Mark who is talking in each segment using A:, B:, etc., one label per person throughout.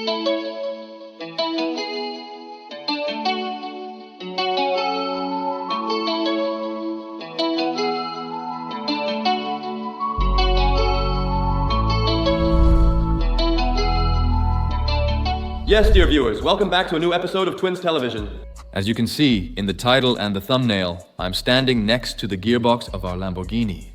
A: Yes, dear viewers, welcome back to a new episode of Twins Television.
B: As you can see in the title and the thumbnail, I'm standing next to the gearbox of our Lamborghini.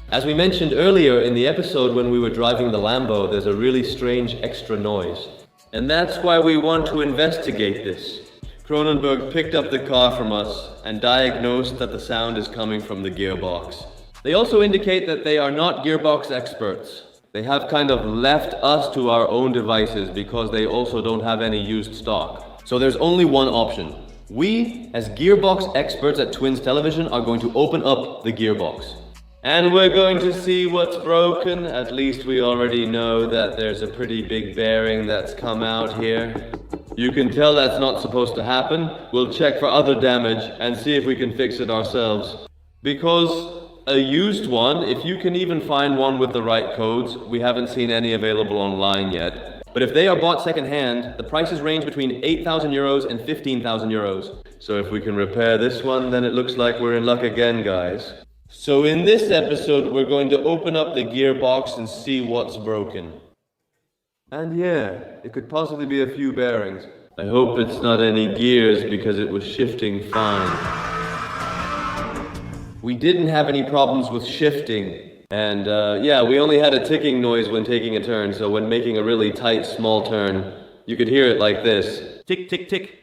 A: As we mentioned earlier in the episode when we were driving the Lambo, there's a really strange extra noise. And that's why we want to investigate this. Cronenberg picked up the car from us and diagnosed that the sound is coming from the gearbox. They also indicate that they are not gearbox experts. They have kind of left us to our own devices because they also don't have any used stock. So there's only one option. We, as gearbox experts at Twins Television, are going to open up the gearbox. And we're going to see what's broken. At least we already know that there's a pretty big bearing that's come out here. You can tell that's not supposed to happen. We'll check for other damage and see if we can fix it ourselves. Because a used one, if you can even find one with the right codes, we haven't seen any available online yet. But if they are bought second-hand, the prices range between 8,000 euros and 15,000 euros. So if we can repair this one, then it looks like we're in luck again, guys. So in this episode, we're going to open up the gearbox and see what's broken. And yeah, it could possibly be a few bearings. I hope it's not any gears because it was shifting fine. We didn't have any problems with shifting, and yeah, we only had a ticking noise when taking a turn, so when making a really tight, small turn, you could hear it like this. Tick, tick, tick.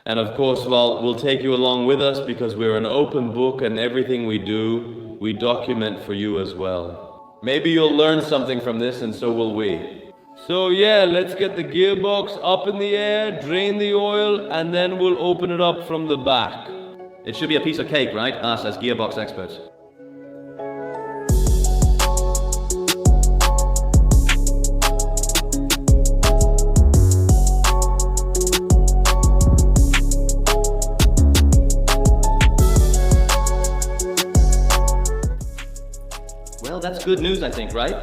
A: And of course, well, we'll take you along with us because we're an open book and everything we do, we document for you as well. Maybe you'll learn something from this and so will we. So yeah, let's get the gearbox up in the air, drain the oil, and then we'll open it up from the back. It should be a piece of cake, right? Us as gearbox experts. Well, that's good news, I think, right?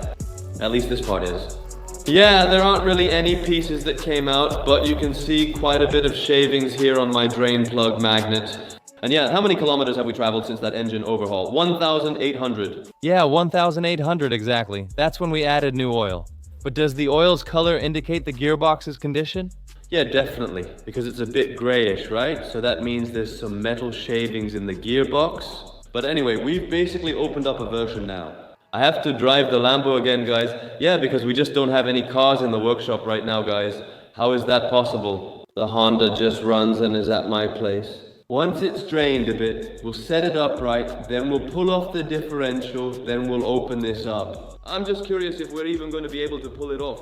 A: At least this part is. Yeah, there aren't really any pieces that came out, but you can see quite a bit of shavings here on my drain plug magnet. And yeah, how many kilometers have we traveled since that engine overhaul? 1,800.
B: Yeah, 1,800 exactly. That's when we added new oil. But does the oil's color indicate the gearbox's condition?
A: Yeah, definitely, because it's a bit grayish, right? So that means there's some metal shavings in the gearbox. But anyway, we've basically opened up a version now. I have to drive the Lambo again, guys. Yeah, because we just don't have any cars in the workshop right now, guys. How is that possible? The Honda just runs and is at my place. Once it's drained a bit, we'll set it up right, then we'll pull off the differential, then we'll open this up. I'm just curious if we're even going to be able to pull it off.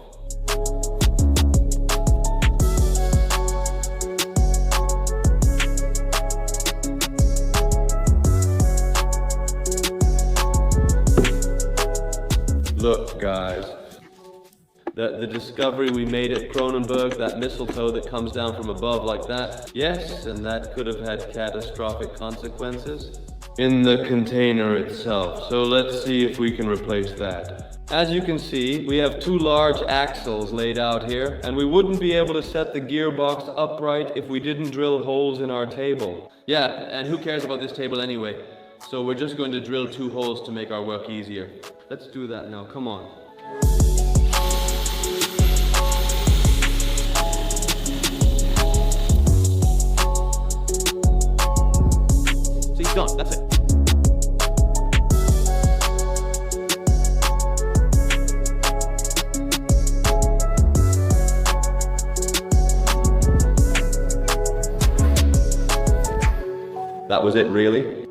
A: Look, guys. The discovery we made at Cronenberg, that mistletoe that comes down from above like that, yes, and that could have had catastrophic consequences in the container itself. So let's see if we can replace that. As you can see, we have two large axles laid out here, and we wouldn't be able to set the gearbox upright if we didn't drill holes in our table. Yeah, and who cares about this table anyway? So we're just going to drill 2 holes to make our work easier. Let's do that now, come on. Done. That's it. That was it, really?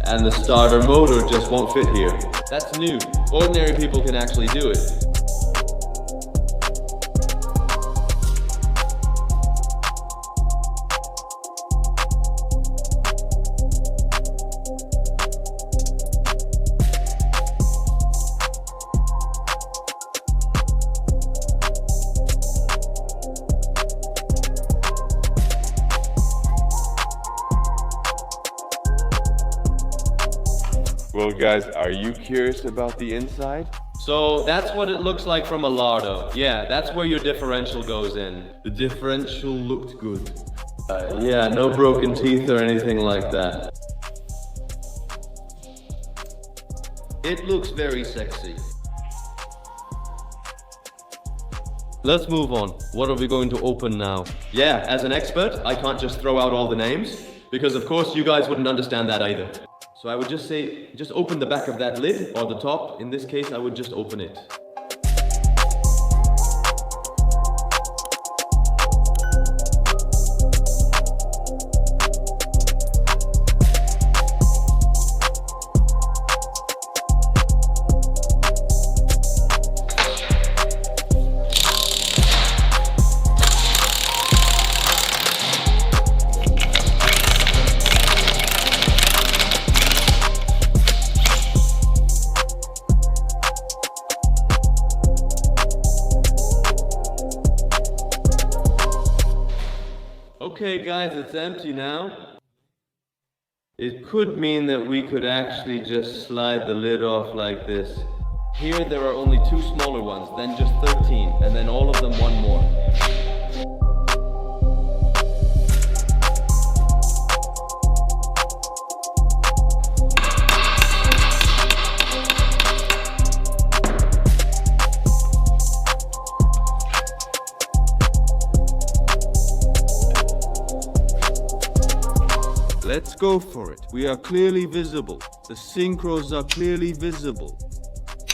A: And the starter motor just won't fit here. That's new. Ordinary people can actually do it. Well, guys, are you curious about the inside? So that's what it looks like from a Lardo. Yeah, that's where your differential goes in. The differential looked good. Yeah, no broken teeth or anything like that. It looks very sexy. Let's move on. What are we going to open now? Yeah, as an expert, I can't just throw out all the names, because of course you guys wouldn't understand that either. So I would just say, just open the back of that lid, or the top. In this case, I would just open it. Okay guys, it's empty now. It could mean that we could actually just slide the lid off like this. Here there are only 2 smaller ones, then just 13, and then all of them 1 more. Let's go for it. We are clearly visible. The synchros are clearly visible.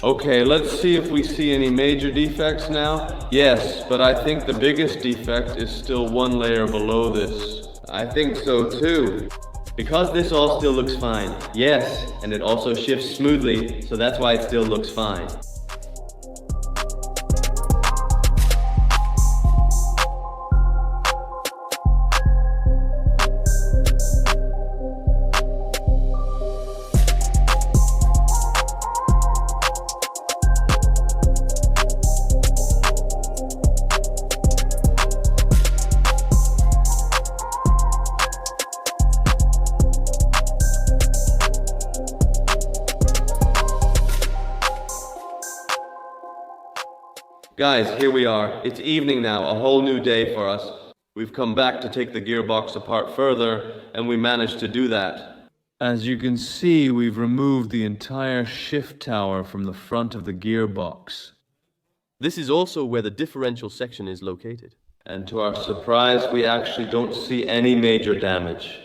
A: Okay, let's see if we see any major defects now. Yes, but I think the biggest defect is still 1 layer below this. I think so too. Because this all still looks fine. Yes, and it also shifts smoothly, so that's why it still looks fine. Guys, here we are. It's evening now, a whole new day for us. We've come back to take the gearbox apart further, and we managed to do that. As you can see, we've removed the entire shift tower from the front of the gearbox.
C: This is also where the differential section is located.
A: And to our surprise, we actually don't see any major damage.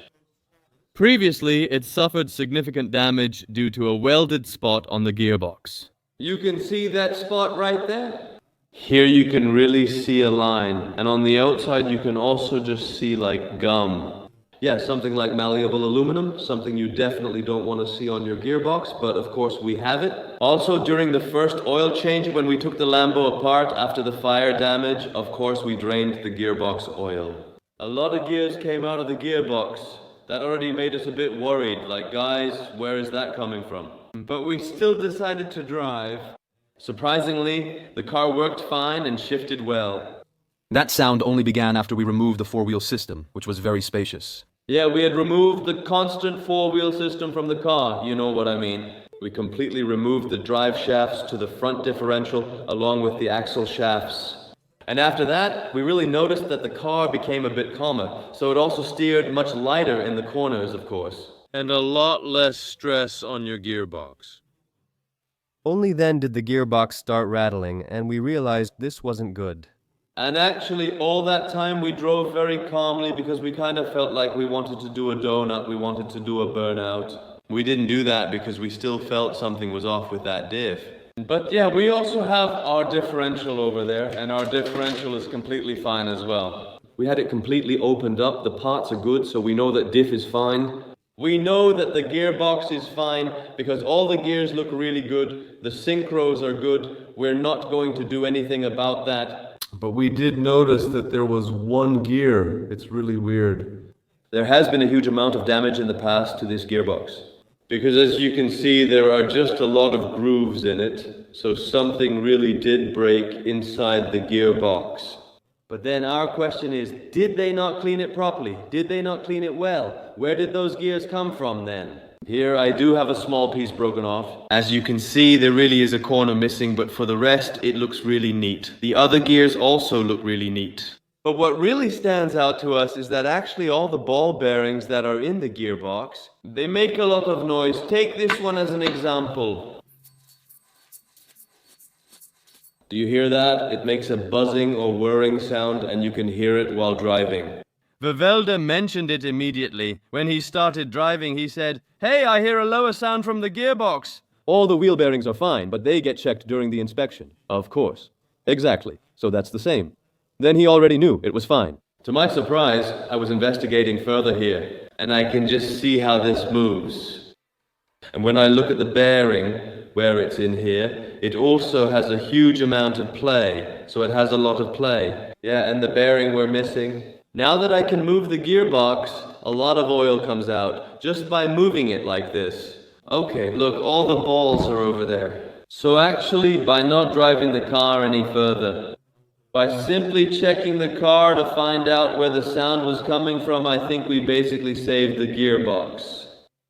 B: Previously, it suffered significant damage due to a welded spot on the gearbox.
A: You can see that spot right there? Here you can really see a line, and on the outside you can also just see like gum. Yeah, something like malleable aluminum, something you definitely don't want to see on your gearbox, but of course we have it. Also, during the first oil change when we took the Lambo apart after the fire damage, of course we drained the gearbox oil. A lot of gears came out of the gearbox. That already made us a bit worried, like guys, where is that coming from? But we still decided to drive. Surprisingly, the car worked fine and shifted well.
C: That sound only began after we removed the 4-wheel system, which was very spacious.
A: Yeah, we had removed the constant 4-wheel system from the car, you know what I mean. We completely removed the drive shafts to the front differential along with the axle shafts. And after that, we really noticed that the car became a bit calmer, so it also steered much lighter in the corners, of course. And a lot less stress on your gearbox.
D: Only then did the gearbox start rattling, and we realized this wasn't good.
A: And actually, all that time we drove very calmly because we kind of felt like we wanted to do a donut, we wanted to do a burnout. We didn't do that because we still felt something was off with that diff. But yeah, we also have our differential over there, and our differential is completely fine as well. We had it completely opened up, the parts are good, so we know that diff is fine. We know that the gearbox is fine because all the gears look really good, the synchros are good, we're not going to do anything about that.
E: But we did notice that there was 1 gear. It's really weird.
A: There has been a huge amount of damage in the past to this gearbox. Because as you can see, there are just a lot of grooves in it, so something really did break inside the gearbox. But then our question is, did they not clean it properly? Did they not clean it well? Where did those gears come from then? Here I do have a small piece broken off. As you can see, there really is a corner missing, but for the rest, it looks really neat. The other gears also look really neat. But what really stands out to us is that actually all the ball bearings that are in the gearbox, they make a lot of noise. Take this one as an example. Do you hear that? It makes a buzzing or whirring sound, and you can hear it while driving.
B: Vivelda mentioned it immediately. When he started driving, he said, "Hey, I hear a lower sound from the gearbox."
F: All the wheel bearings are fine, but they get checked during the inspection.
A: Of course.
F: Exactly. So that's the same. Then he already knew it was fine.
A: To my surprise, I was investigating further here, and I can just see how this moves. And when I look at the bearing, where it's in here, it also has a huge amount of play, so it has a lot of play. Yeah, and the bearing we're missing. Now that I can move the gearbox, a lot of oil comes out, just by moving it like this. Okay, look, all the balls are over there. So actually, by not driving the car any further, by simply checking the car to find out where the sound was coming from, I think we basically saved the gearbox.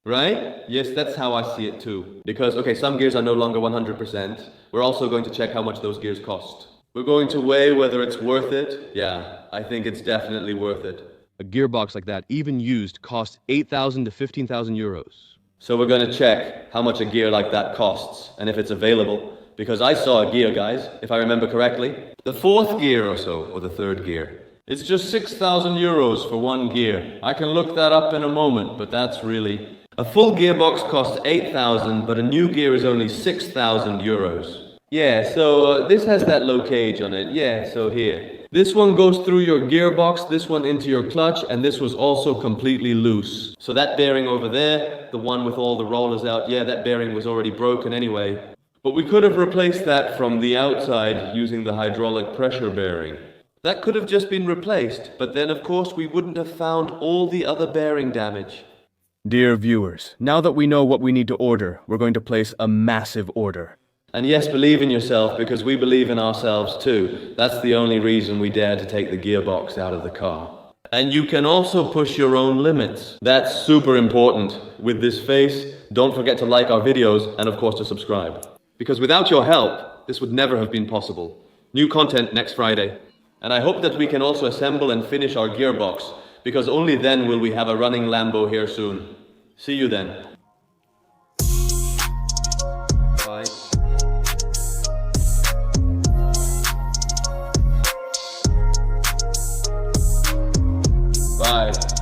A: Right?
F: Yes, that's how I see it too. Because, okay, some gears are no longer 100%. We're also going to check how much those gears cost.
A: We're going to weigh whether it's worth it. Yeah, I think it's definitely worth it.
F: A gearbox like that, even used, costs 8,000 to 15,000 euros.
A: So we're going to check how much a gear like that costs, and if it's available. Because I saw a gear, guys, if I remember correctly. The fourth gear or so, or the third gear. It's just 6,000 euros for one gear. I can look that up in a moment, but that's really... A full gearbox costs 8,000, but a new gear is only 6,000 euros. Yeah, so this has that low cage on it. Yeah, so here. This one goes through your gearbox, this one into your clutch, and this was also completely loose. So that bearing over there, the one with all the rollers out, yeah, that bearing was already broken anyway. But we could have replaced that from the outside using the hydraulic pressure bearing. That could have just been replaced, but then of course we wouldn't have found all the other bearing damage.
F: Dear viewers, now that we know what we need to order, we're going to place a massive order.
A: And yes, believe in yourself, because we believe in ourselves too. That's the only reason we dare to take the gearbox out of the car. And you can also push your own limits. That's super important. With this face, don't forget to like our videos, and of course to subscribe.
F: Because without your help, this would never have been possible. New content next Friday.
A: And I hope that we can also assemble and finish our gearbox, because only then will we have a running Lambo here soon. See you then. Bye. Bye.